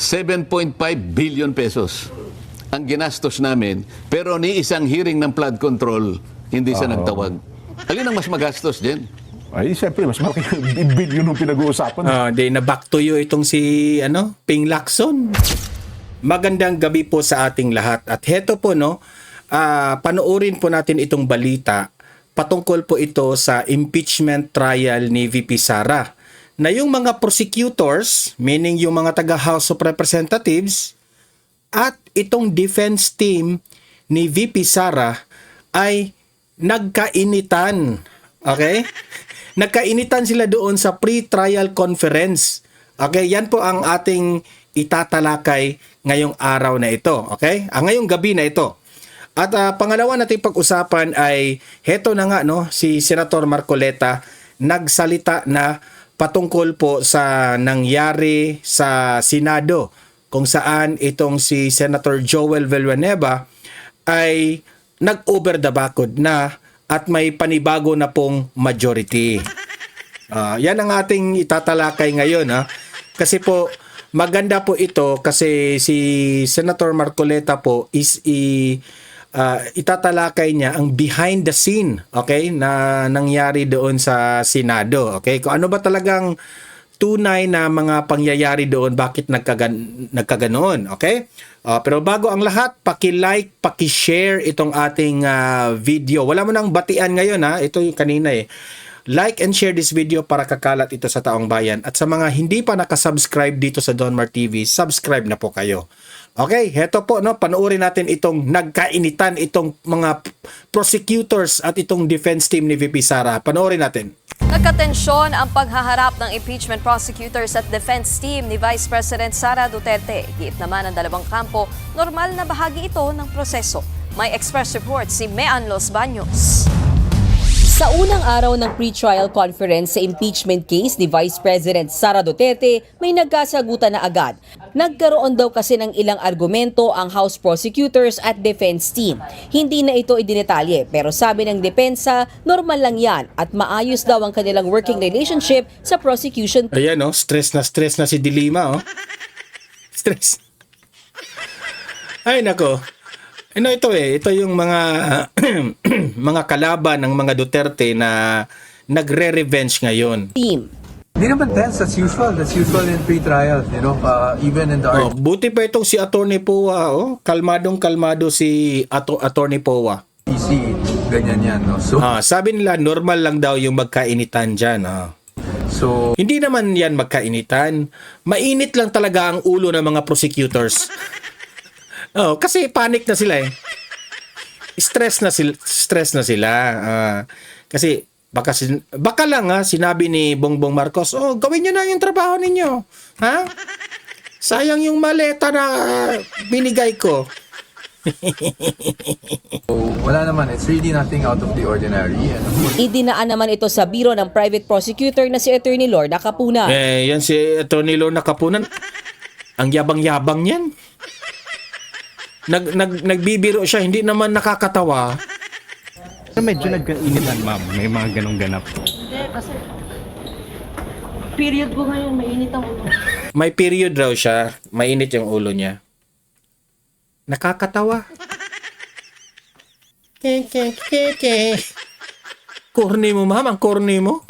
7.5 billion pesos ang ginastos namin, pero ni isang hearing ng flood control, hindi siya nagtawag. Alin ang mas magastos din? Ay, siyempre, mas malaki billion yung pinag-uusapan. Di na back to you itong si Ping Lacson. Magandang gabi po sa ating lahat. At heto po, panoorin po natin itong balita. Patungkol po ito sa impeachment trial ni VP Sara. Na yung mga prosecutors, meaning yung mga taga House of Representatives, at itong defense team ni VP Sara ay nagkainitan. Okay? Nagkainitan sila doon sa pre-trial conference. Okay? Yan po ang ating itatalakay ngayong araw na ito. Okay? Ngayong gabi na ito. At pangalawa nating pag-usapan ay heto na nga si Senator Marcoleta nagsalita na patungkol po sa nangyari sa Senado kung saan itong si Senator Joel Villanueva ay nag-over the backward na at may panibago na pong majority. Yan ang ating itatalakay ngayon. Kasi po maganda po ito kasi si Senator Marcoleta po is itatalakay niya ang behind the scene, okay, na nangyari doon sa Senado. Okay, kung ano ba talagang tunay na mga pangyayari doon, bakit nagkaganoon, okay? Pero bago ang lahat, paki-like, paki-share itong ating video. Wala mo nang batian ngayon ito yung kanina Like and share this video para kakalat ito sa taong bayan. At sa mga hindi pa nakasubscribe dito sa Donmar TV, subscribe na po kayo. Okay, heto po panoorin natin itong nagkainitan itong mga prosecutors at itong defense team ni VP Sara. Panoorin natin. Nagkatensyon ang paghaharap ng impeachment prosecutors at defense team ni Vice President Sara Duterte. Giit naman ang dalawang kampo, normal na bahagi ito ng proseso. May express report si Mean Los Baños. Sa unang araw ng pre-trial conference sa impeachment case ni Vice President Sara Duterte, may nagkasagutan na agad. Nagkaroon daw kasi ng ilang argumento ang House prosecutors at defense team. Hindi na ito idinetalye pero sabi ng depensa, normal lang yan at maayos daw ang kanilang working relationship sa prosecution. Ayan stress na si Dilima Stress. Ay nako. Ito yung mga mga kalaban ng mga Duterte na nagre-revenge ngayon. Team. Hindi naman tense, that's usual. That's usual in pre-trial, even in the Buti pa itong si Attorney Powa, kalmadong-kalmado si Attorney Powa. RTC, ganyan yan, no? So, sabi nila normal lang daw yung magkainitan dyan. so Hindi naman yan magkainitan. Mainit lang talaga ang ulo ng mga prosecutors. Kasi panic na sila Stress na sila. Kasi baka lang sinabi ni Bongbong Marcos, gawin niyo na yung trabaho ninyo. Sayang yung maleta na binigay ko. wala naman, it's really nothing out of the ordinary. Idinaan naman ito sa biro ng private prosecutor na si Attorney Lorna Capunan. Yan si Attorney Lorna Capunan. Ang yabang-yabang yan. Nagbibiro siya, hindi naman nakakatawa. Medyo nagkainitan, ma'am. May mga ganong ganap. Hindi, kasi period ko ngayon, mainit ang ulo. May period raw siya, mainit yung ulo niya. Nakakatawa. Corny mo, ma'am, ang corny mo.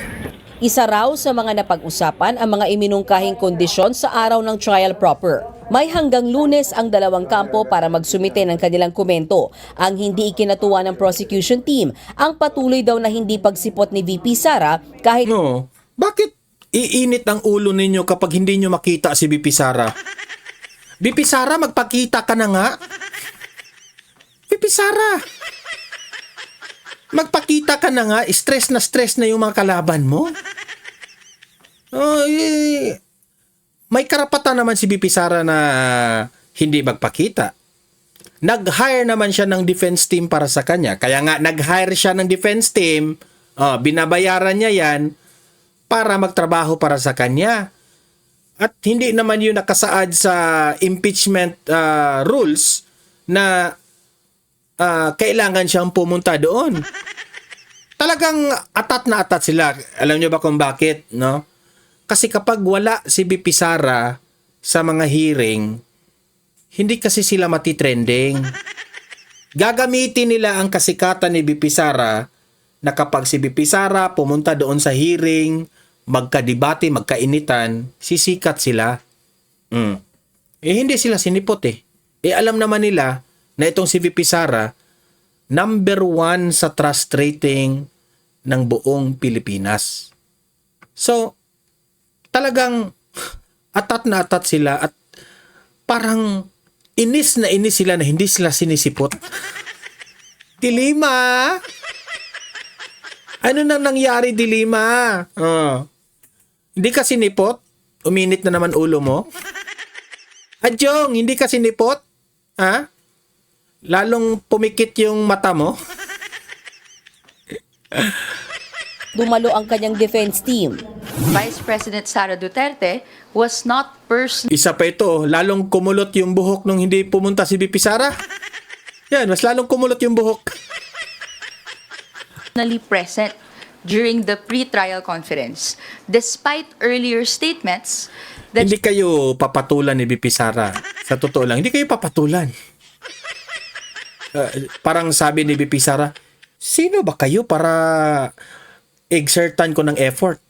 Isa raw sa mga napag-usapan ang mga iminungkahing kondisyon sa araw ng trial proper. May hanggang Lunes ang dalawang kampo para magsumite ng kanilang komento. Ang hindi ikinatuwa ng prosecution team, ang patuloy daw na hindi pagsipot ni VP Sara kahit... Bakit iinit ang ulo ninyo kapag hindi nyo makita si VP Sara? VP Sara, magpakita ka na nga. VP Sara, magpakita ka na nga. Stress na yung mga kalaban mo. May karapatan naman si VP Sara na hindi magpakita. Nag-hire naman siya ng defense team para sa kanya. Kaya nga, nag-hire siya ng defense team. Binabayaran niya yan para magtrabaho para sa kanya. At hindi naman yun nakasaad sa impeachment rules na kailangan siyang pumunta doon. Talagang atat na atat sila. Alam niyo ba kung bakit, no? Kasi kapag wala si VP Sara, sa mga hearing, hindi kasi sila matitrending. Gagamitin nila ang kasikatan ni BP Sara na kapag si BP Sara pumunta doon sa hearing, magkadebate, magkainitan, sisikat sila. Hindi sila sinipot eh. Alam naman nila na itong si VP Sara, number 1 sa trust rating ng buong Pilipinas. So, talagang atat na atat sila at parang inis na inis sila na hindi sila sinisipot. Dilima! Ano nang nangyari, Dilima? Hindi ka sinipot? Uminit na naman ulo mo? Adjong, hindi ka sinipot? Ha? Lalong pumikit yung mata mo? Dumalo ang kanyang defense team. Vice President Sara Duterte was not Isa pa ito, lalong kumulot yung buhok nung hindi pumunta si BP Sara. Yan, mas lalong kumulot yung buhok. personally present during the pre-trial conference, despite earlier statements that Hindi kayo papatulan ni BP Sara. Sa totoo lang, hindi kayo papatulan. Parang sabi ni BP Sara, sino ba kayo para exertan ko ng effort?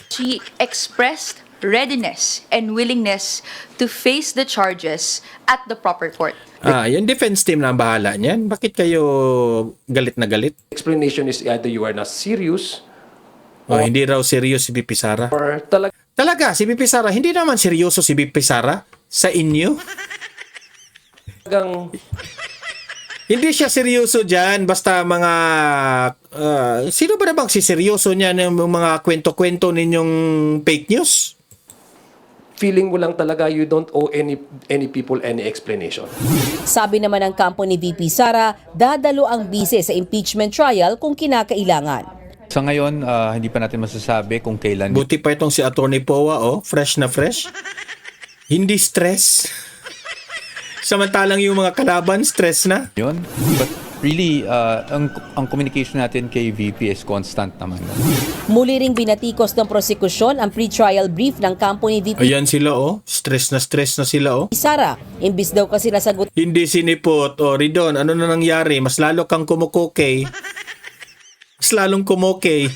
she expressed readiness and willingness to face the charges at the proper court. Yung defense team na ang bahala niyan. Bakit kayo galit na galit? Explanation is either you are not serious Hindi raw seryoso si BP Sara. or Talaga, si BP Sara, hindi naman seryoso si BP Sara sa inyo. talagang Hindi siya seryoso dyan. Basta mga... sino ba namang si seryoso niya ng mga kwento-kwento ninyong fake news? feeling mo lang talaga you don't owe any people any explanation. Sabi naman ng kampo ni VP Sara, dadalo ang bise sa impeachment trial kung kinakailangan. Sa ngayon, hindi pa natin masasabi kung kailan. Buti pa itong si Atty. Powa, fresh na fresh. Hindi stress. Samantalang yung mga kalaban, stress na. Yun. But really, ang communication natin kay VP is constant naman. Muli ring binatikos ng prosekusyon ang pre-trial brief ng kampo ni VP Ayan sila, stress na sila, Sara. Imbis daw kasi nasagot Hindi sinipot. Ridon, ano na nangyari? Mas lalo kang kumukokay. Mas lalong kumokay.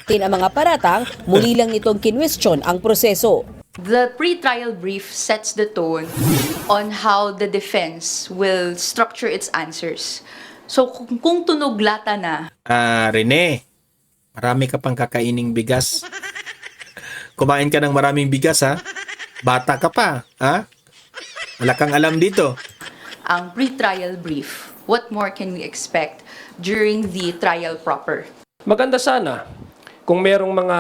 ang mga paratang, muli lang nitong kinwestiyon ang proseso. The pre-trial brief sets the tone on how the defense will structure its answers. So kung tunog lata na, Rene, marami ka pang kakaining bigas. Kumain ka ng maraming bigas, ha? Bata ka pa, ha? Wala kang alam dito. ang pre-trial brief, what more can we expect during the trial proper? Maganda sana kung merong mga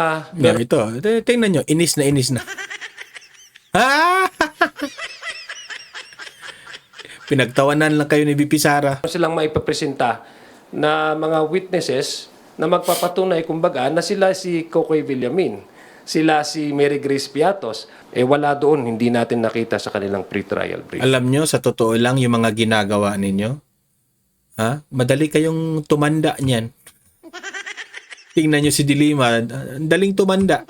Ito, tingnan nyo, inis na. Pinagtawanan lang kayo ni BP Sara. silang maipapresenta na mga witnesses na magpapatunay kumbaga na sila si Cocoy Villamin, sila si Mary Grace Piatos, wala doon, hindi natin nakita sa kanilang pre-trial brief. Alam nyo, sa totoo lang, yung mga ginagawa ninyo, madali kayong tumanda niyan. Tingnan nyo si Dilima, ang daling tumanda.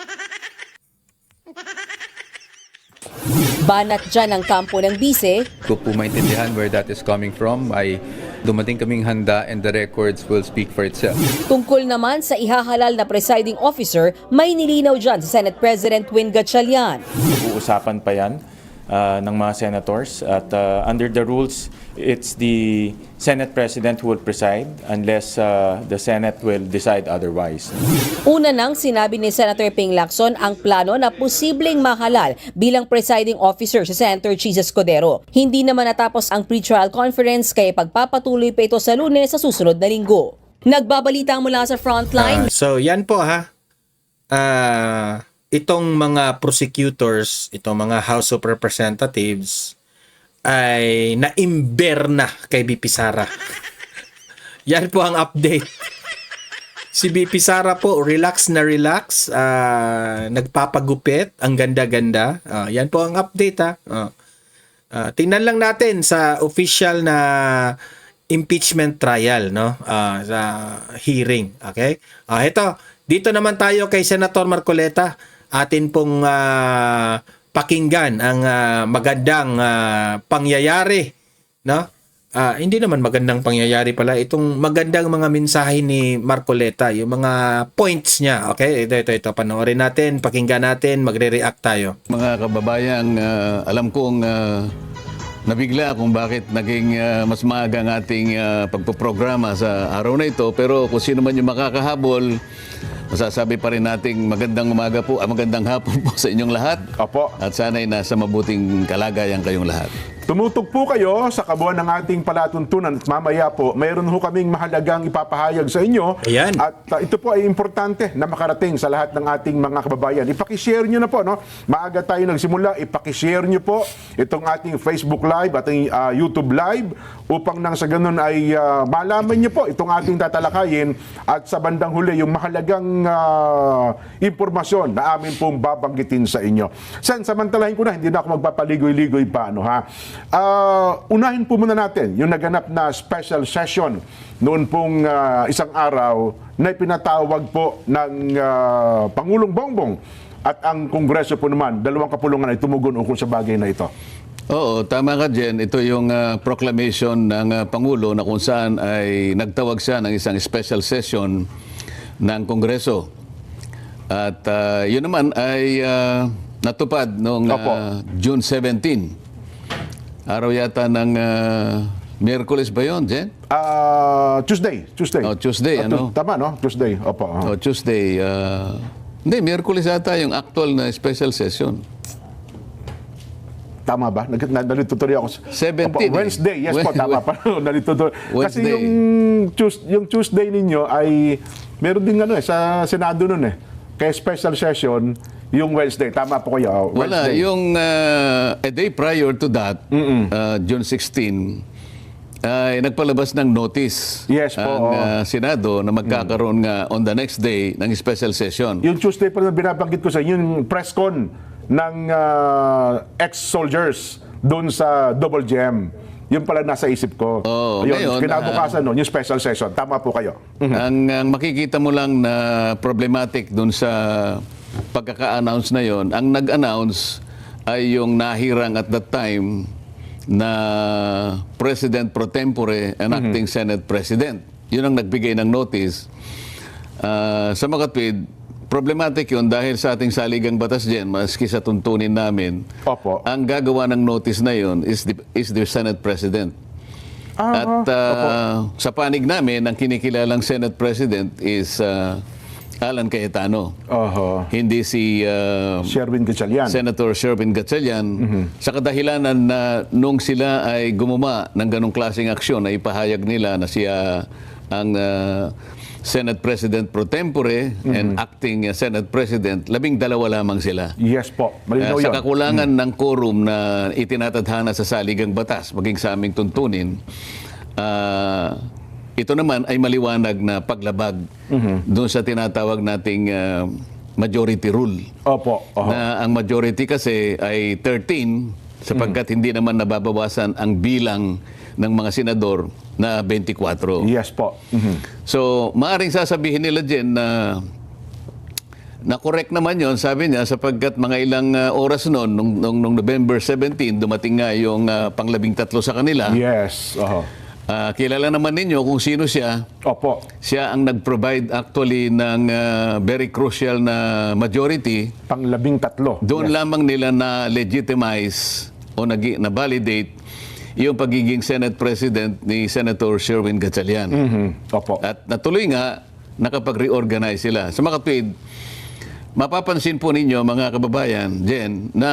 Banat dyan ang kampo ng bise, Kung po maintindihan where that is coming from, ay dumating kaming handa and the records will speak for itself. tungkol naman sa ihahalal na presiding officer, may nilinaw dyan si Senate President Win Gatchalian. Uusapan pa yan ng mga senators at under the rules, it's the Senate President who will preside unless the Senate will decide otherwise. Una nang sinabi ni Senator Ping Lacson ang plano na posibleng mahalal bilang presiding officer si Senator Chis Escudero. Hindi naman natapos ang pre-trial conference kaya pagpapatuloy pa ito sa Lunes sa susunod na linggo. Nagbabalita mula sa frontline. So, yan po itong mga prosecutors, itong mga House of Representatives ay naimber na kay BP Sara. Yan po ang update. Si BP Sara po, relax na relax, nagpapagupit, ang ganda-ganda. Yan po ang update, tingnan lang natin sa official na impeachment trial, no? Sa hearing, okay? Ito, Dito naman tayo kay Senator Marcoleta. Atin pong pakinggan ang magandang pangyayari, no? Hindi naman magandang pangyayari pala, itong magandang mga mensahe ni Marcoleta, yung mga points niya. Okay, ito panoorin natin, pakinggan natin, magre-react tayo. Mga kababayan, alam kong nabigla kung bakit naging mas maaga ang ating pagpoprograma sa araw na ito, pero kung sino man yung makakahabol, masasabi pa rin nating magandang umaga po, magandang hapon po sa inyong lahat. Opo. At sana'y nasa mabuting kalagayan kayong lahat. Tumutog po kayo sa kabuuan ng ating palatuntunan at mamaya po, mayroon ho kaming mahalagang ipapahayag sa inyo. Ayan. At ito po ay importante na makarating sa lahat ng ating mga kababayan. Ipakishare nyo na po, no? Maaga tayo nagsimula, ipakishare nyo po itong ating Facebook Live, ating YouTube Live, upang nang sa ganun ay malaman nyo po itong ating tatalakayin at sa bandang huli yung mahalagang impormasyon na amin pong babanggitin sa inyo. Samantalahin ko na, hindi na ako magpapaligoy-ligoy pa, no, ha? Unahin po muna natin yung naganap na special session noon pong isang araw na pinatawag po ng Pangulong Bongbong at ang Kongreso po naman, dalawang kapulungan ay tumugon ukol sa bagay na ito. Oo, tama ka, Jen. Ito yung proclamation ng Pangulo na kung saan ay nagtawag siya ng isang special session ng Kongreso. At yun naman ay natupad noong June 17. Araw yata ng Miyerkules ba yun, Jen? Tuesday. Oh, Tuesday, ano? Tama, no? Tuesday. Opo. Oh, Tuesday. Hindi, Miyerkules yata yung actual na special session. Tama ba? Nalito tuloy ako. 17. Opo, Wednesday. Yes po, tama pa. Nalito tuloy. Kasi Wednesday. yung Tuesday ninyo ay meron din sa Senado nun eh. Kaya special session yung Wednesday. Tama po kayo. Wala. Wednesday. Yung a day prior to that, June 16, ay nagpalabas ng notice Yes po, ang Senado na magkakaroon nga on the next day ng special session. Yung Tuesday pa na binabanggit ko sa inyo, yung press con ng ex-soldiers doon sa Double Gem. Yung pala nasa isip ko. Ngayon, kinabukasan nun, yung special session. Tama po kayo. Ang makikita mo lang na problematic doon sa pagkaka-announce na yon, ang nag-announce ay yung nahirang at that time na President pro tempore and acting Senate President. Yun ang nagbigay ng notice. Sa makatwid, problematic yun dahil sa ating saligang batas dyan, maski sa tuntunin namin, Opo. ang gagawa ng notice na yun is the Senate President. At sa panig namin, ang kinikilalang Senate President is Alan Cayetano. Hindi si Sherwin Gatchalian. Senator Sherwin Gatchalian. Sa kadahilanan na nung sila ay gumawa ng ganong klaseng aksyon na ipahayag nila na siya ang Senate President pro tempore and acting Senate President, 12 lamang sila. Yes po. Malinaw Sa yun. kakulangan ng quorum na itinatadhana sa saligang batas, maging sa aming tuntunin, ito naman ay maliwanag na paglabag doon sa tinatawag nating majority rule. Opo. Na ang majority kasi ay 13 sapagkat hindi naman nababawasan ang bilang ng mga senador na 24. Yes po. So, maaring sasabihin nila dyan na correct naman yon, sabi niya, sapagkat mga ilang oras noon, nung November 17, dumating nga yung pang-13 sa kanila. Yes. Kilala naman ninyo kung sino siya. Opo. Siya ang nag-provide actually ng very crucial na majority. Pang-13. Doon lamang nila na legitimize o na-validate yung pagiging Senate President ni Senator Sherwin Gatchalian. Opo. At natuloy nga, nakapag-reorganize sila. Sa makatwid, mapapansin po ninyo mga kababayan, Jen, na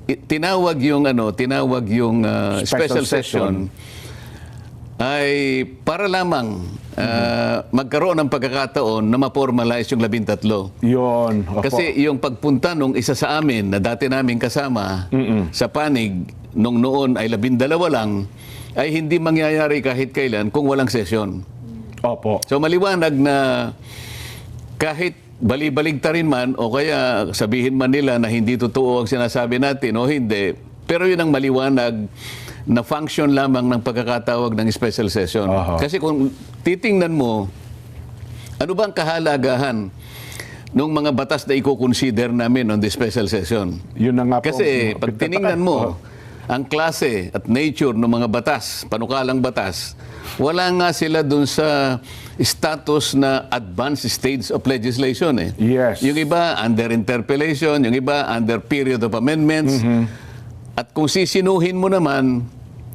tinawag yung special session ay para lamang magkaroon ng pagkakataon na ma-formalize yung 13. Yun. Opo. Kasi yung pagpunta nung isa sa amin na dati namin kasama sa panig nung noon ay 12 lang, ay hindi mangyayari kahit kailan kung walang sesyon. Opo. So maliwanag na kahit bali-baligtarin man o kaya sabihin man nila na hindi totoo ang sinasabi natin o hindi, pero yun ang maliwanag na function lamang ng pagkakatawag ng special session. Kasi kung titingnan mo Ano ba ang kahalagahan ng mga batas na i-consider namin on the special session? Yun na nga po. Kasi pag tiningnan mo, ang klase at nature ng mga batas, panukalang batas, wala nga sila dun sa status na advanced stage of legislation. Yes. Yung iba, under interpellation, yung iba, under period of amendments. At kung sisinuhin mo naman,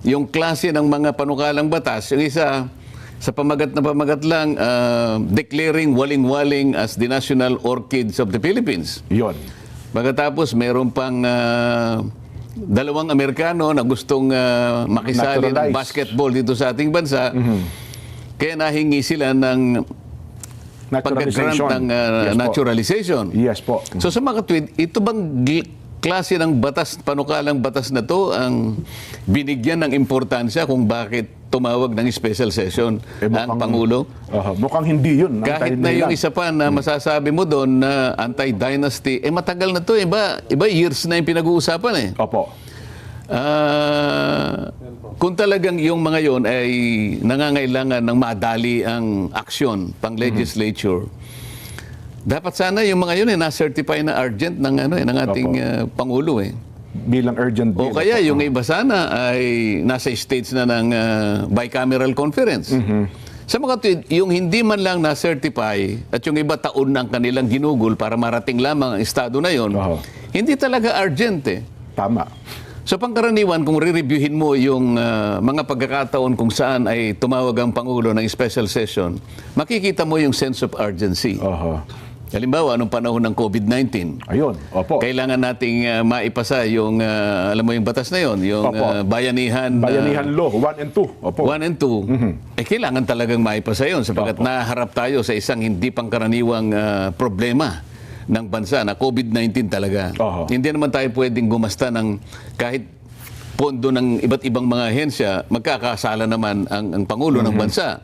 yung klase ng mga panukalang batas, yung isa, sa pamagat na pamagat lang, declaring waling-waling as the national orchids of the Philippines. Yun. Pagkatapos, meron pang dalawang Amerikano na gustong makisali ng Naturalize. basketball dito sa ating bansa. Kaya nahingi sila ng pagka-grant ng Yes po. naturalization. Yes po. So sa mga tweet, ito bang klase ng batas, panukalang batas na to ang binigyan ng importansya kung bakit tumawag ng special session ang Pangulo? Mukhang hindi yun. Kahit na yung isa pa na masasabi mo doon na anti-dynasty, matagal na to. Iba years na yung pinag-uusapan . Opo. Kung talagang yung mga yon ay nangangailangan ng madali ang aksyon pang legislature, dapat sana yung mga yun na-certify na urgent ng ng ating Pangulo . Bilang urgent bill. O kaya yung iba sana ay nasa stage na ng bicameral conference. Sa mga yung hindi man lang na-certify at yung iba taon ng kanilang ginugol para marating lamang ang estado na yon, hindi talaga urgent . Tama. So pangkaraniwan, kung re-reviewin mo yung mga pagkakataon kung saan ay tumawag ang Pangulo ng special session, makikita mo yung sense of urgency. Halimbawa, anong panahon ng COVID-19? Ayun, opo. Kailangan nating maipasa yung, alam mo yung batas na yon, yung Bayanihan Law, 1 and 2. Opo. 1 and 2. Kailangan talagang maipasa yon sapagkat naharap tayo sa isang hindi pangkaraniwang problema ng bansa na COVID-19 talaga. Hindi naman tayo pwedeng gumasta ng kahit pondo ng iba't ibang mga ahensya, magkakasala naman ang Pangulo ng bansa.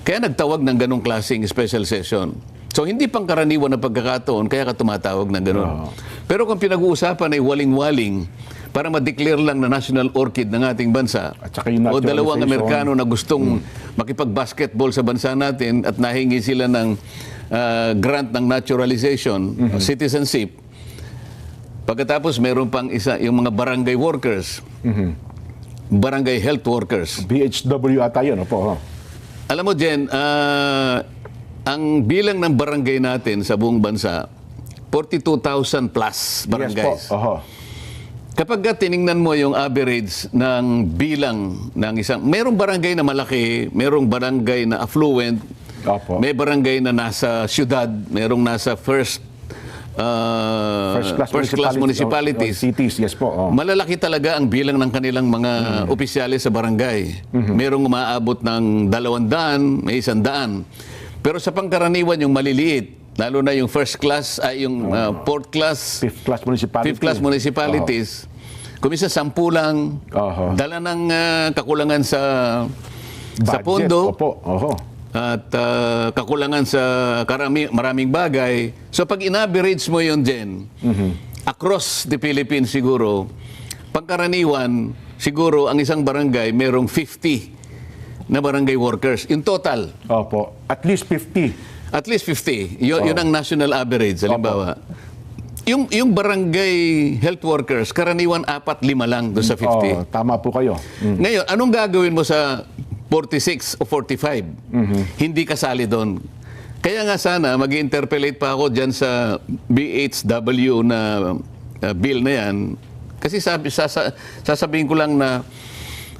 Kaya nagtawag ng ganong klaseng special session. So hindi pangkaraniwan na pagkakataon, kaya ka tumatawag ng ganon. Pero kung pinag-uusapan ay waling-waling para ma-declare lang na national orchid ng ating bansa, o dalawang Amerikano na gustong makipag-basketball sa bansa natin at nahingi sila ng grant ng naturalization, citizenship. Pagkatapos meron pang isa, yung mga barangay workers, barangay health workers. BHW ata yun, opo. Alam mo, Jen, ang bilang ng barangay natin sa buong bansa, 42,000 plus barangays. Yes po. Kapag tiningnan mo yung average ng bilang ng isang, merong barangay na malaki, merong barangay na affluent, may barangay na nasa syudad, merong nasa first class municipalities. Cities, yes po. Malalaki talaga ang bilang ng kanilang mga opisyalis sa barangay. Merong umaabot ng 200, may 100. Pero sa pangkaraniwan yung maliliit, lalo na yung first class, yung fourth class, fifth class municipalities, kumisa 10 lang, dala ng kakulangan sa pondo, at kakulangan sa maraming bagay. So pag in-average mo yun din, across the Philippines siguro, pangkaraniwan, siguro ang isang barangay merong 50 na barangay workers in total. Opo. At least 50. At least 50. Yun ang national average, halimbawa. Yung barangay health workers, karaniwan 4-5 lang doon sa 50. Tama po kayo. Ngayon, anong gagawin mo sa 46 o 45? Hindi kasali doon. Kaya nga sana, mag-interpellate pa ako dyan sa BHW na bill na yan. Kasi sasabihin ko lang na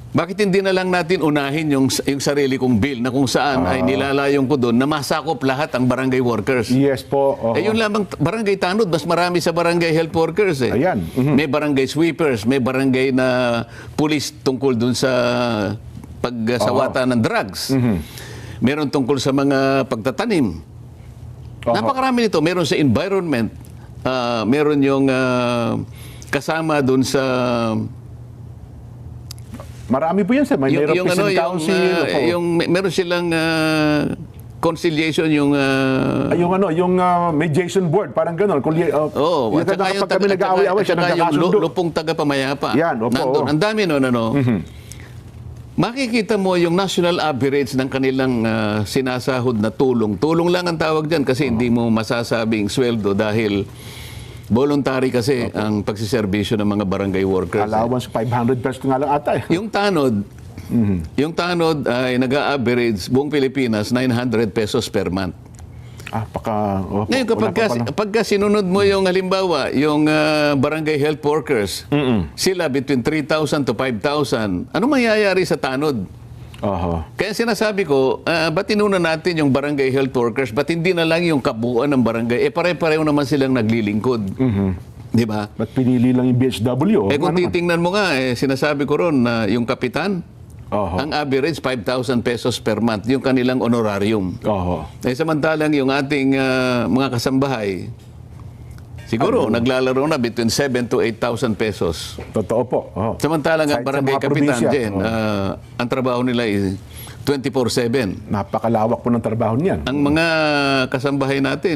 bakit hindi na lang natin unahin yung sarili kong bill na kung saan ay nilalayong ko doon na masakop lahat ang barangay workers. Yes po. Yun lamang, barangay tanod, mas marami sa barangay health workers . Ayan. May barangay sweepers, may barangay na police tungkol doon sa pagsawata ng drugs. Meron tungkol sa mga pagtatanim. Napakarami nito. Meron sa environment. Meron yung kasama doon sa... Marami po yan, sir. May represent council. Meron silang conciliation, yung mediation board, parang gano'n. at saka yung lupong taga-pamayapa. Yan, opo. Nandun, ang dami nun, makikita mo yung national average ng kanilang sinasahod na tulong. Tulong lang ang tawag dyan kasi hindi mo masasabing sweldo dahil voluntary kasi ang pagsiservisyo ng mga barangay workers. Allowance 500 pesos nga lang ata eh. Yung tanod ay nag-a-average buong Pilipinas 900 pesos per month. Ngayon, kapag sinunod mo yung halimbawa, yung barangay health workers, sila between 3,000 to 5,000, ano mangyayari sa tanod? Kaya sinasabi ko, ba't inuna natin yung barangay health workers, ba't hindi na lang yung kabuuan ng barangay? Pare-pareho naman silang naglilingkod. Di ba? Ba't pinili lang yung BHW? Kung titingnan mo nga, sinasabi ko ron na yung kapitan, ang average 5,000 pesos per month, yung kanilang honorarium. Samantalang yung ating mga kasambahay, siguro naglalaro na between 7,000 to 8,000 pesos. Totoo po. Samantalang ang barangay kapitan dyan, ang trabaho nila is 24/7. Napakalawak po ng trabaho niyan. Ang mga kasambahay natin,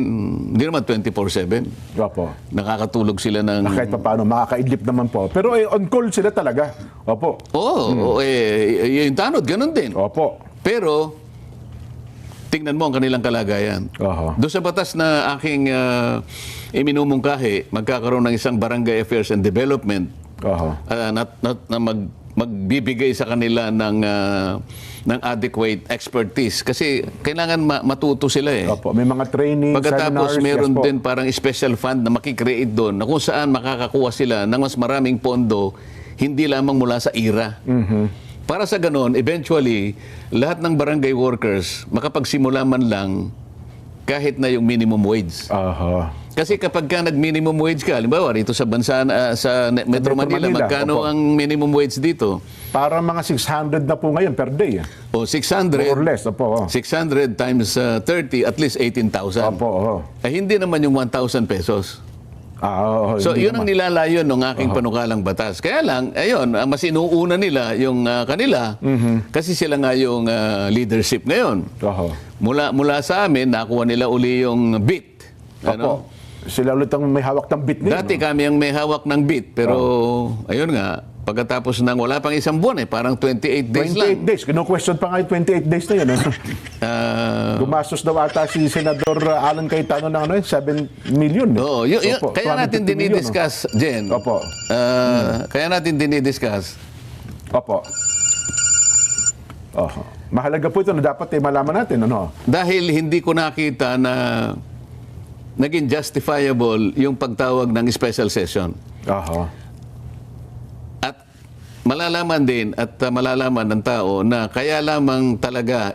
hindi naman 24/7. Opo. Nakakatulog sila ng... Kahit pa paano, makakaidlip naman po. Pero on call sila talaga. Opo. Yung tanod, ganun din. Opo. Pero, tingnan mo ang kanilang kalagayan. Doon sa batas na aking iminumungkahi, magkakaroon ng isang Barangay Affairs and Development na magbibigay sa kanila ng adequate expertise. Kasi kailangan matuto sila eh. Opo. May mga training, pagkatapos seminars. meron din parang special fund na makikreate doon na kung saan makakakuha sila ng mas maraming pondo, hindi lamang mula sa IRA. Para sa ganon, eventually, lahat ng barangay workers makapagsimula man lang kahit na yung minimum wage. Kasi kapag ka nag-minimum wage ka, halimbawa rito sa bansa, sa Metro Manila, magkano ang minimum wage dito? Para mga 600 na po ngayon per day. O 600, more or less, 600 times 30, at least 18,000. Hindi naman yung 1,000 pesos. So, yun ang nilalayon ng aking panukalang batas. Kaya lang, ayun, mas inuuna nila yung kanila kasi sila nga yung leadership ngayon. Mula sa amin, nakuha nila uli yung BIT. Ano? Sila ulit ang may hawak ng BIT ngayon. Dati kami ang may hawak ng BIT, pero ayun nga, pagkatapos ng wala pang isang buwan parang 28 days lang. 28 days. Kino-question pa nga yung 28 days na yun. Gumastos daw ata si Senador Alan Cayetano ng 7 million. Kaya natin dinidiscuss, Jen. Kaya natin dinidiscuss. Mahalaga po ito na dapat malaman natin. Dahil hindi ko nakita na naging justifiable yung pagtawag ng special session. At malalaman din at malalaman ng tao na kaya lamang talaga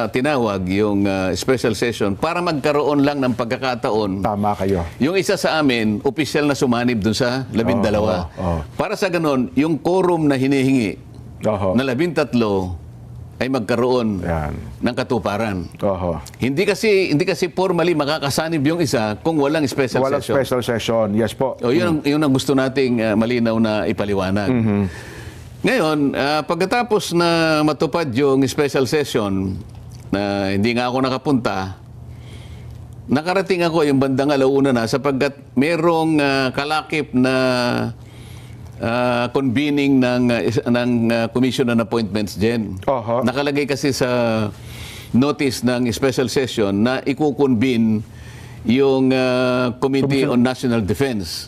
tinawag yung special session para magkaroon lang ng pagkakataon. Tama kayo. Yung isa sa amin, opisyal na sumanib dun sa 12. Para sa ganon, yung quorum na hinihingi na 13 ay magkaroon ng katuparan. Hindi kasi formally makakasanib yung isa kung walang special session. Walang special session. Yes po. Yun ang gusto nating malinaw na ipaliwanag. Ngayon, pagkatapos na matupad yung special session, na hindi nga ako nakapunta, nakarating ako yung bandang alauna na sapagkat merong kalakip na convening ng Commission on Appointments, Jen. Nakalagay kasi sa notice ng special session na ikukonvene yung Committee on National Defense.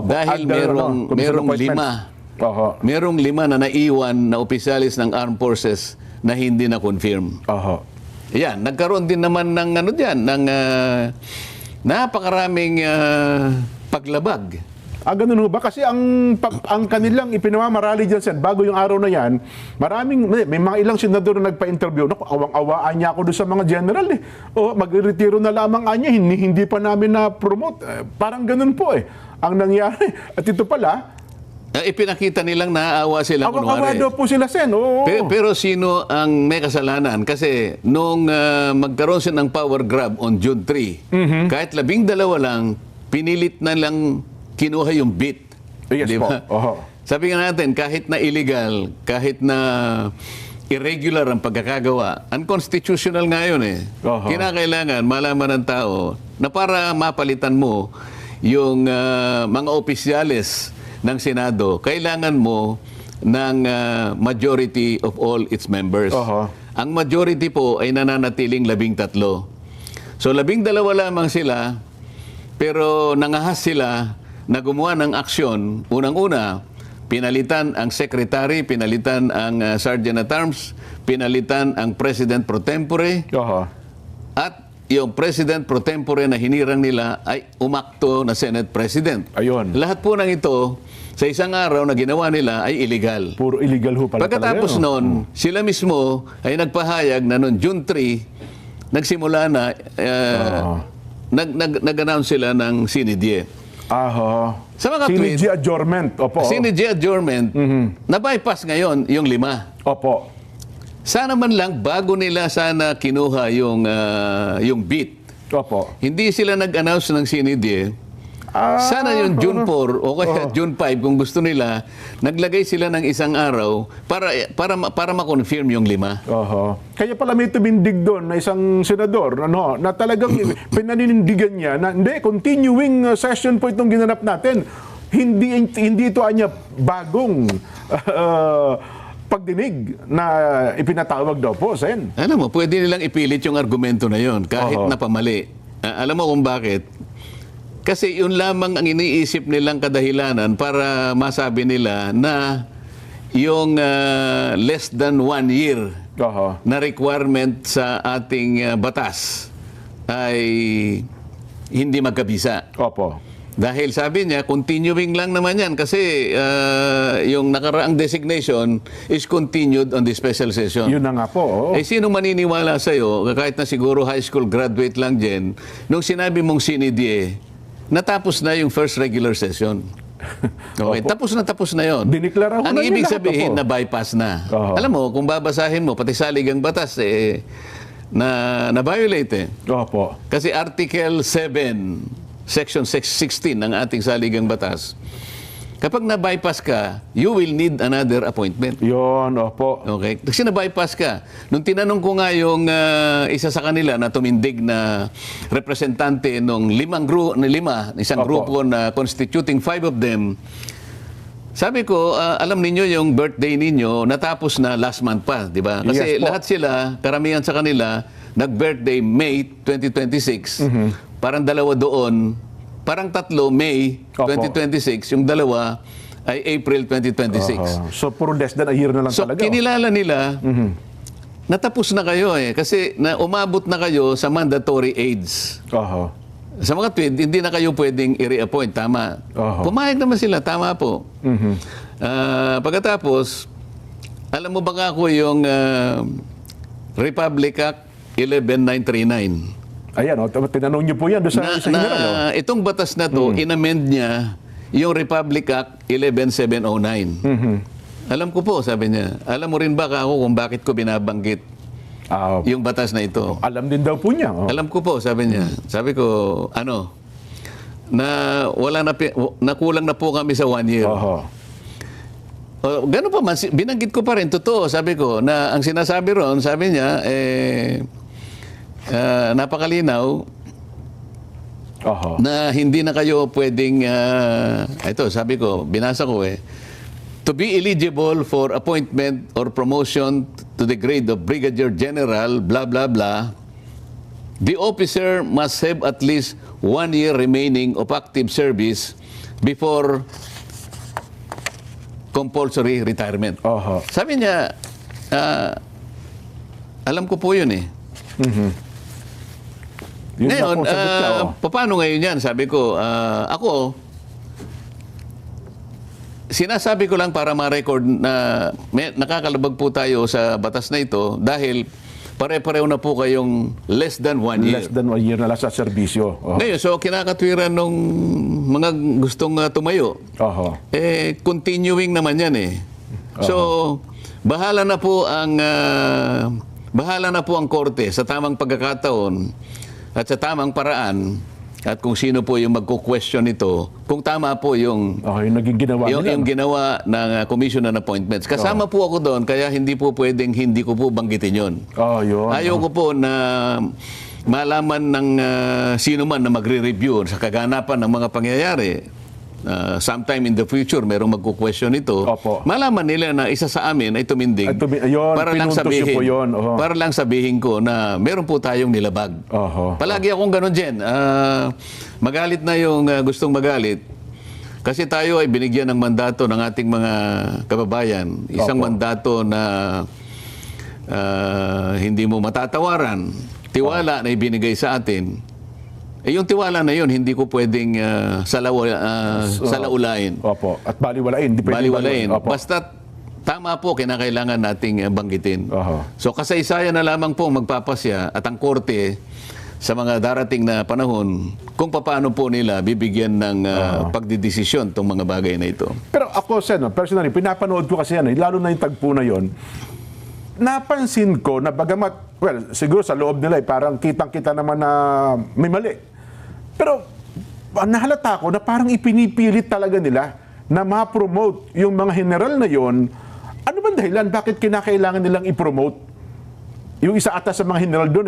Dahil merong 5. Merong 5 na naiwan na opisyalis ng Armed Forces na hindi na confirm. Yan, nagkaroon din naman ng napakaraming paglabag. Ganun ba? Kasi ang kanilang ipinamamarali dyan, Sen, bago yung araw na yan, may mga ilang senador na nagpa-interview. Awang-awaan niya ako doon sa mga general eh. Mag-retiro na lamang anya, hindi pa namin na-promote. Parang ganun po eh. Ang nangyari. At ito pala, ipinakita nilang naaawa sila. Awang-awa daw po sila, Sen. Pero sino ang may kasalanan? Kasi nung magkaroon siya ng power grab on June 3, kahit 12 lang, pinilit na lang kinuha yung BIT. Yes po. Sabi nga natin, kahit na illegal, kahit na irregular ang pagkakagawa, unconstitutional nga yun eh. Kinakailangan malaman ng tao na para mapalitan mo yung mga opisyales ng Senado, kailangan mo ng majority of all its members. Oho. Ang majority po ay nananatiling 13. So 12 lamang sila, pero nangahas sila na gumawa ng aksyon. Unang-una, pinalitan ang secretary, pinalitan ang sergeant at arms, pinalitan ang president pro tempore, Oho. at yung president pro tempore na hinirang nila ay umakto na Senate President. Ayun. Lahat po ng ito, sa isang araw na ginawa nila ay illegal. Puro illegal ho pala Pagkatapos talaga. noon, sila mismo ay nagpahayag na noon June 3, nagsimula na, nag-announce sila ng sinidye. Aho. Sa mga tweet, Sinidye adjournment. Opo. sinidye adjournment, na-bypass ngayon yung 5. Opo. Sana man lang, bago nila sana kinuha yung beat, Opo. hindi sila nag-announce ng sinidye. Sana yung June 4 o kaya June 5 kung gusto nila, naglagay sila ng isang araw para ma-confirm yung 5. Oho. Kaya pala may tumindig doon na isang senador na talagang pinaninindigan niya na hindi, continuing session po itong ginanap natin. Hindi ito anya bagong pagdinig na ipinatawag daw po, Sen. Alam mo, pwede nilang ipilit yung argumento na yon kahit na pamali. Alam mo kung bakit? Kasi yun lamang ang iniisip nilang kadahilanan para masabi nila na yung less than 1 year Oho. na requirement sa ating batas ay hindi magkabisa. Opo. Dahil sabi niya, continuing lang naman yan kasi yung nakaraang designation is continued on the special session. Yun na nga po. Oo. Eh, sino maniniwala sa'yo, kahit na siguro high school graduate lang dyan, nung sinabi mong sinidye, natapos na yung first regular session. Okay, tapos na yon. Diniklara ko Ang na yun ibig lahat, sabihin opo. na bypass na. Oho. Alam mo, kung babasahin mo, pati saligang batas, na-violate eh. Opo. Kasi Article 7, Section 16 ng ating saligang batas, kapag na-bypass ka, you will need another appointment. Yun, opo. Okay? Kasi na-bypass ka. Nung tinanong ko nga yung isa sa kanila na tumindig na representante nung isang Opo. grupo na constituting 5 of them, sabi ko, alam ninyo yung birthday ninyo, natapos na last month pa, di ba? Kasi Yes po. lahat sila, karamihan sa kanila, nag-birthday May 2026. Parang 2 doon, parang 3 May Opo. 2026, yung 2 ay April 2026. Oho. So, puro less than a year na lang So, talaga. kinilala nila, natapos na kayo eh. Kasi umabot na kayo sa mandatory age. Oho. Sa mga tweet, hindi na kayo pwedeng i-reappoint. Tama. Oho. Pumayag naman sila. Tama po. Pagkatapos, alam mo ba nga ako yung Republic Act 11939? Ayan, tinanong niyo po yan doon sa General. Itong batas na to, inamend niya yung Republic Act 11709. Alam ko po, sabi niya. Alam mo rin ba ako kung bakit ko binabanggit yung batas na ito? Alam din daw po niya. Oh. Alam ko po, sabi niya. Sabi ko, na nakulang na po kami sa 1 year. Oho. Gano'n pa man, binanggit ko pa rin, totoo, sabi ko, na ang sinasabi ron, sabi niya, napakalinaw, Oho. na hindi na kayo pwedeng, ito, sabi ko, binasa ko to be eligible for appointment or promotion to the grade of Brigadier General, blah, blah, blah, the officer must have at least 1 year remaining of active service before compulsory retirement. Oho. Sabi niya, alam ko po yun eh. Yun na Ngayon, po, sagot niya, paano ngayon yan? Sabi ko, ako, sinasabi ko lang para ma-record na nakakalabag po tayo sa batas na ito dahil pare-pareho na po kayong less than 1 year. Less than 1 year na lang sa serbisyo. Oho. Ngayon, so kinakatwiran nung mga gustong tumayo. Oho. Continuing naman yan eh. So, bahala na po ang korte sa tamang pagkakataon at sa tamang paraan at kung sino po yung magko-question ito, kung tama po yung Yung naging ginawa nila. yung ginawa ng Commission on Appointments. Kasama po ako doon, kaya hindi po pwedeng hindi ko po banggitin yun. Yun. Ayaw ko po na malaman ng sino man na magre-review sa kaganapan ng mga pangyayari sometime in the future merong magku-question ito, Opo. malaman nila na isa sa amin ay tumindig Ayun, para lang pinuntos niyo sabihin po yun. Oho. para lang sabihin ko na meron po tayong nilabag. Oho. Palagi akong ganun, Jen. Magalit na yung gustong magalit. Kasi tayo ay binigyan ng mandato ng ating mga kababayan. Isang Opo. mandato na hindi mo matatawaran. Tiwala na ibinigay sa atin. Yung tiwala na yun, hindi ko pwedeng salaulain. Opo. At baliwalain. Hindi pwedeng Baliwalain. Opo. Basta tama po, kinakailangan nating banggitin. Oho. So kasaysayan na lamang po magpapasya at ang korte sa mga darating na panahon kung paano po nila bibigyan ng pagdidesisyon itong mga bagay na ito. Pero ako, Sen, personally, pinapanood ko kasi yan, lalo na yung tagpo na yon. Napansin ko na bagamat, well, siguro sa loob nila, parang kitang-kita naman na may mali. Pero nahalata ko na parang ipinipilit talaga nila na ma-promote yung mga general na yon. Ano bang dahilan? Bakit kinakailangan nilang i-promote? Yung isa ata sa mga general doon,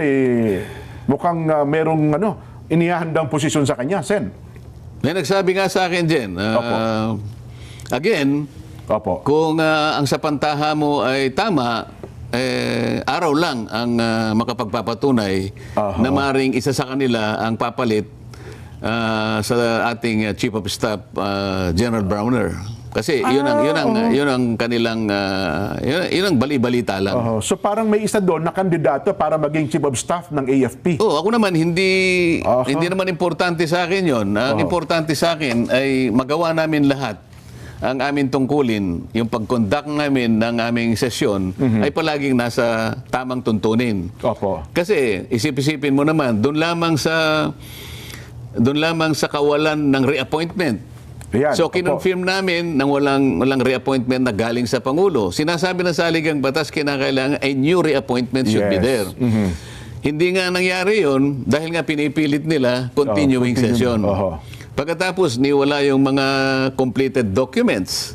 mukhang merong inihahandang posisyon sa kanya, Sen. May nagsabi nga sa akin, Jen, again, Opo. kung ang sapantaha mo ay tama, araw lang ang makapagpapatunay na maring isa sa kanila ang papalit sa ating Chief of Staff, General Browner. Kasi yun ang kanilang yun ang bali-balita lang. So parang may isa doon na kandidato para maging Chief of Staff ng AFP. Ako naman hindi naman importante sa akin 'yon. Ang importante sa akin ay magawa namin lahat ang aming tungkulin, yung pag-conduct namin ng aming sesyon ay palaging nasa tamang tuntunin. Opo. Kasi isip-isipin mo naman, doon lamang sa kawalan ng reappointment. Ayan, So opo. kinonfirm namin nang walang reappointment na galing sa Pangulo. Sinasabi ng saligang batas, kinakailangan a new reappointment should be there. Hindi nga nangyari yon dahil nga pinipilit nila continuing session. Pagkatapos niwala yung mga completed documents.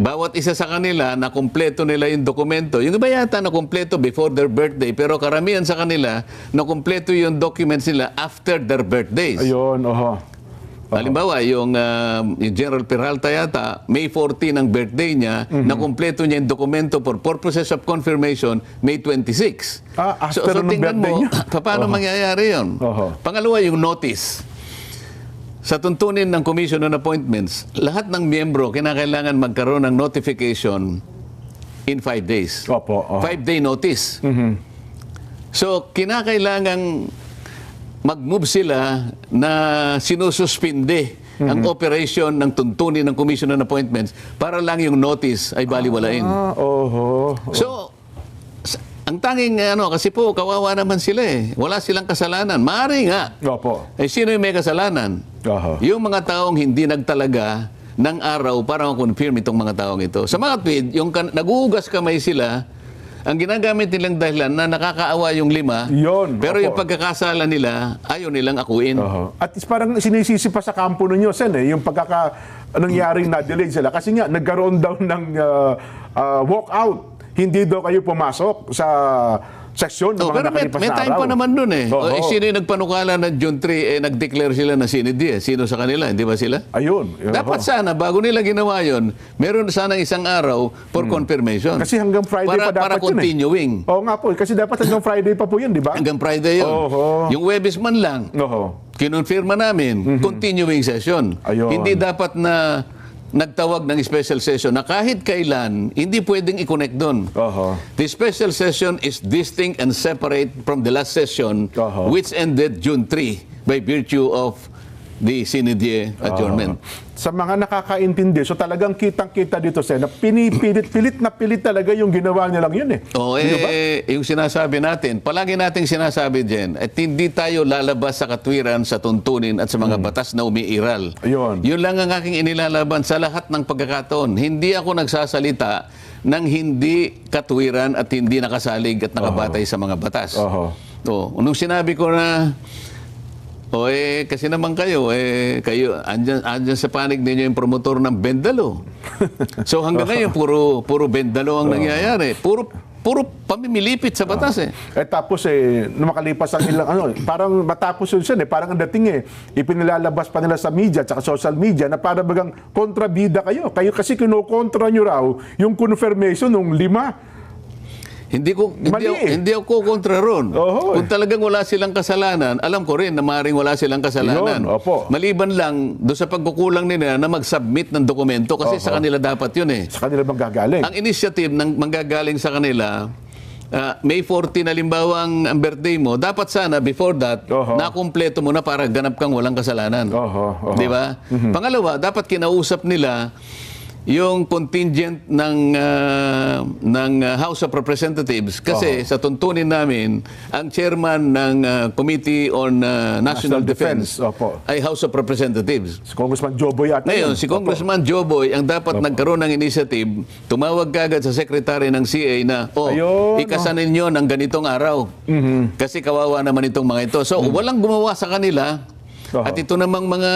Bawat isa sa kanila na kumpleto nila yung dokumento. Yung iba yata na kumpleto before their birthday, pero karamihan sa kanila na kumpleto yung documents nila after their birthdays. Ayun, Halimbawa, yung General Peralta yata, May 14 ang birthday niya, na kumpleto niya yung dokumento for purposes of confirmation, May 26. After ng tingnan birthday mo, niya? paano mangyayari yun? Pangalawa, yung notice. Sa tuntunin ng Commission on Appointments, lahat ng miyembro kinakailangan magkaroon ng notification in 5 days. 5-day notice. So, kinakailangan mag-move sila na sinususpinde ang operation ng tuntunin ng Commission on Appointments para lang yung notice ay baliwalain. So, ang tanging kasi po kawawa naman sila wala silang kasalanan. Maaari nga. Sino yung may kasalanan? Yung mga taong hindi nagtalaga ng araw para ma-confirm itong mga taong ito. Sa mga tweet, yung naguhugas kamay sila, ang ginagamit nilang dahilan na nakakaawa yung 5, pero yung pagkakasala nila, ayaw nilang akuin. At parang sinisisi pa sa kampo ninyo, Sen, yung nangyaring na-delay sila. Kasi nga, nagkaroon daw ng walkout. Hindi daw kayo pumasok sa seksyon ng mga nakalipas na araw. May time pa naman dun sino yung nagpanukala na June 3, nag-declare sila na sinidi Sino sa kanila? Hindi ba sila? Ayun. Dapat sana, bago nila ginawa yun, meron sana isang araw for confirmation. Kasi hanggang Friday pa dapat para continuing. Oo nga po. Kasi dapat hanggang Friday pa po yun, di ba? Hanggang Friday yun. Yung Webes man lang, kinonfirma namin, continuing session. Hindi dapat na nagtawag ng special session na kahit kailan, hindi pwedeng i-connect doon. The special session is distinct and separate from the last session, which ended June 3 by virtue of the Sinidie adjournment. Sa mga nakakaintindi, so talagang kitang-kita dito, Sen, na pilit na pilit talaga yung ginawa nilang yun yung sinasabi natin, palagi nating sinasabi din, at hindi tayo lalabas sa katwiran, sa tuntunin at sa mga batas na umiiral. Yun lang ang aking inilalaban sa lahat ng pagkakataon. Hindi ako nagsasalita ng hindi katwiran at hindi nakasalig at nakabatay sa mga batas. Nung sinabi ko na kasi naman kayo andyan sa panig ninyo yung promotor ng Bendalo. So hanggang ngayon puro Bendalo ang nangyayari. Puro pamimilipit sa batas eh. Tapos nung makalipas ang ilang parang matapos yun siya parang ang dating ipinilalabas pa nila sa media at social media na para bagang kontrabida kayo. Kayo kasi kinokontra nyo raw yung confirmation ng 5. Hindi ako kontra ron. Kung talagang wala silang kasalanan, alam ko rin na maaaring wala silang kasalanan. Yun, opo. Maliban lang doon sa pagkukulang nila na mag-submit ng dokumento kasi sa kanila dapat yun eh. Sa kanila manggagaling. Ang initiative ng manggagaling sa kanila, May 14 halimbawa ang birthday mo, dapat sana before that, nakumpleto mo na para ganap kang walang kasalanan. Di ba? Pangalawa, dapat kinausap nila yung contingent ng House of Representatives kasi sa tuntunin namin ang chairman ng Committee on National Defense ay House of Representatives. Si Congressman Joboy ata. Ngayon, si Congressman Joboy ang dapat nagkaroon ng initiative, tumawag kagad sa secretary ng CA na ikasanin nyo ng ganitong araw kasi kawawa naman itong mga ito. So walang gumawa sa kanila. At ito namang mga,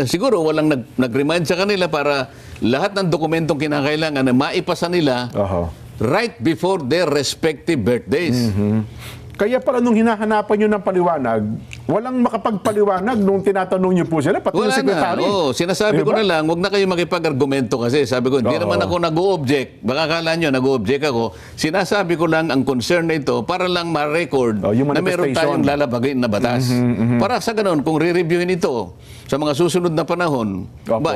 siguro walang nag-remind sa kanila para lahat ng dokumentong kinakailangan na maipasa nila right before their respective birthdays. Kaya pala nung hinahanapan nyo ng paliwanag, walang makapagpaliwanag nung tinatanong nyo po sila, pati yung sekretary. Sinasabi ko na lang, huwag na kayo makipag-argumento kasi sabi ko, hindi naman ako nag-o-object. Baka kala nyo, nag-o-object ako. Sinasabi ko lang ang concern na ito para lang ma-record na meron tayong lalabagin na batas. Para sa ganun, kung re-reviewin ito sa mga susunod na panahon,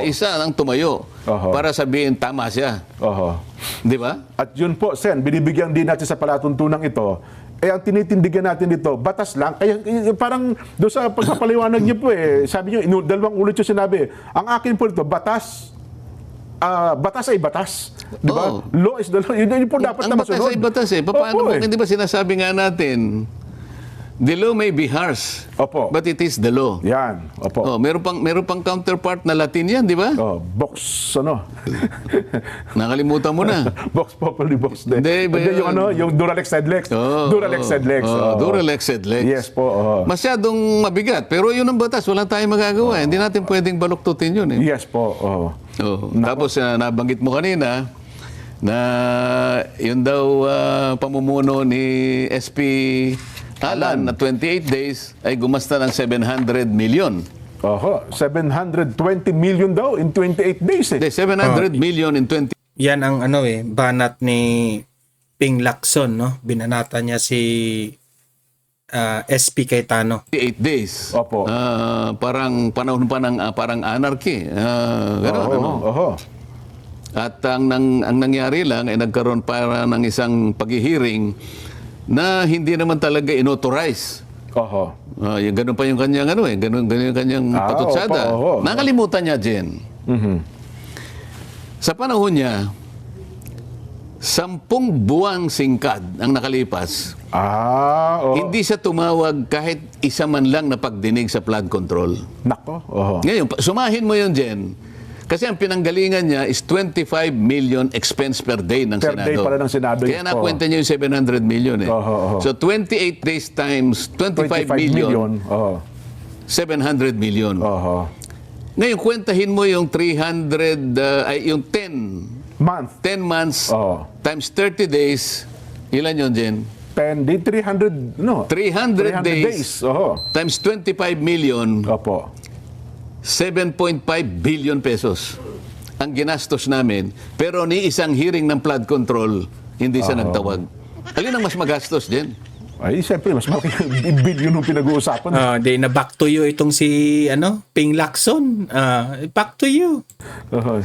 isa ang tumayo para sabihin tama siya. Di ba? At yun po, Sen, binibigyan din natin sa palatuntunan ito, ang tinitindigan natin dito, batas lang. Kaya parang doon sa pagpapaliwanag niyo po sabi niyo, dalawang ulit yung sinabi. Ang akin po dito, batas ay batas. Di ba? Law is the law. Yun po dapat na masunod. Ang batas ay batas Paano mo? Hindi ba sinasabi nga natin, the law may be harsh, but it is the law. Yan. Meron pang counterpart na Latin yan, di ba? Box, Nakalimutan mo na. Box populi, box de. Hindi, yung Duralex Sedlex. Duralex Sedlex. Duralex Sedlex. Yes po. Masyadong mabigat. Pero yun ang batas. Wala tayong magagawa. Hindi natin pwedeng baluktutin yun. Yes po. Tapos nabanggit mo kanina na yun daw pamumuno ni SP Alan na 28 days ay gumasta ng 700 million. 720 million daw in 28 days 700 million in 20. Yan ang banat ni Ping Lacson, no? Binanata niya si SP Cayetano. 28 days. Parang panahon pa ng parang anarchy. Gano'n, At ang nangyari lang ay nagkaroon para ng isang paghihiring na hindi naman talaga inauthorize. Ganun pa yung kanyang ganun yung kanyang patutsada. Nakalimutan niya, Jen. Sa panahon niya, 10 buwang singkad ang nakalipas. Hindi siya tumawag kahit isa man lang na pagdinig sa flood control. Ngayon, sumahin mo yun, Jen. Kasi ang pinanggalingan niya is 25 million expense per day ng Senado. Per day pala ng Senado. Kaya nakwenta niya yung 700 million So 28 days times 25 million. 700 million. Ngayon, kwentahin mo yung 300, yung 10 months times 30 days. Ilan yun, Jen? 300 days. Times 25 million. 7.5 billion pesos ang ginastos namin, pero ni isang hearing ng flood control, hindi siya nagtawag. Alin ang mas magastos din? Ay, siyempre, mas malaki billion yung pinag-uusapan. Na back to you itong si Ping Lacson. Back to you. 10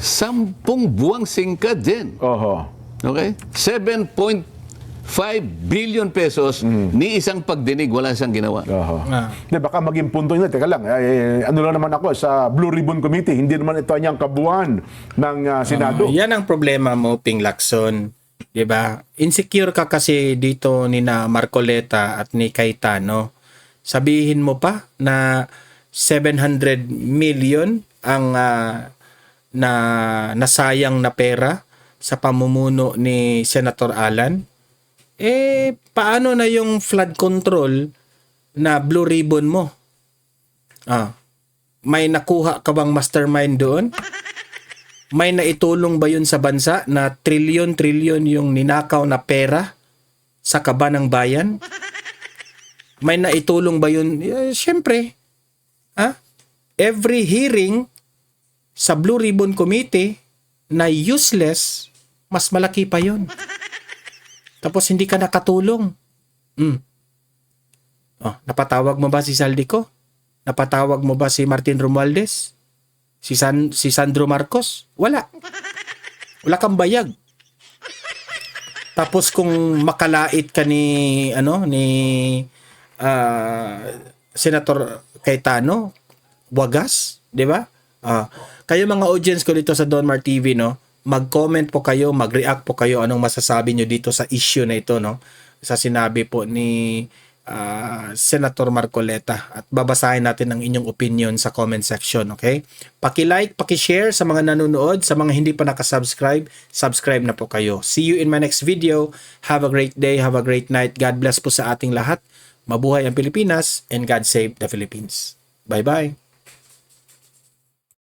buwang singkad din. Okay? 7.5 billion pesos ni isang pagdinig, wala siyang ginawa. Baka maging punto nyo, teka lang, ano lang naman ako sa Blue Ribbon Committee, hindi naman ito niyang kabuuan ng Senado. Yan ang problema mo, Ping Lacson. Diba? Insecure ka kasi dito ni na Marcoleta at ni Cayetano. Sabihin mo pa na 700 million ang nasayang na pera sa pamumuno ni Senator Alan. Paano na yung flood control na Blue Ribbon mo? May nakuha ka bang mastermind doon? May naitulong ba yun sa bansa na trilyon yung ninakaw na pera sa kaba ng bayan? May naitulong ba yun? Siyempre. Every hearing sa Blue Ribbon Committee na useless, mas malaki pa yun. Tapos hindi ka nakatulong. Napatawag mo ba si Saldico? Napatawag mo ba si Martin Romualdez? Si Sandro Marcos? Wala. Wala kang bayag. Tapos kung makalait ka ni Senator Cayetano, wagas, 'di ba? Kayo mga audience ko dito sa Donmar TV, no, mag-comment po kayo, mag-react po kayo anong masasabi nyo dito sa issue na ito, no, sa sinabi po ni Senator Marcoleta, at babasahin natin ang inyong opinion sa comment section, okay? Paki-like, paki-share sa mga nanonood, sa mga hindi pa nakasubscribe, subscribe na po kayo. See you in my next video. Have a great day, have a great night. God bless po sa ating lahat. Mabuhay ang Pilipinas and God save the Philippines. Bye-bye.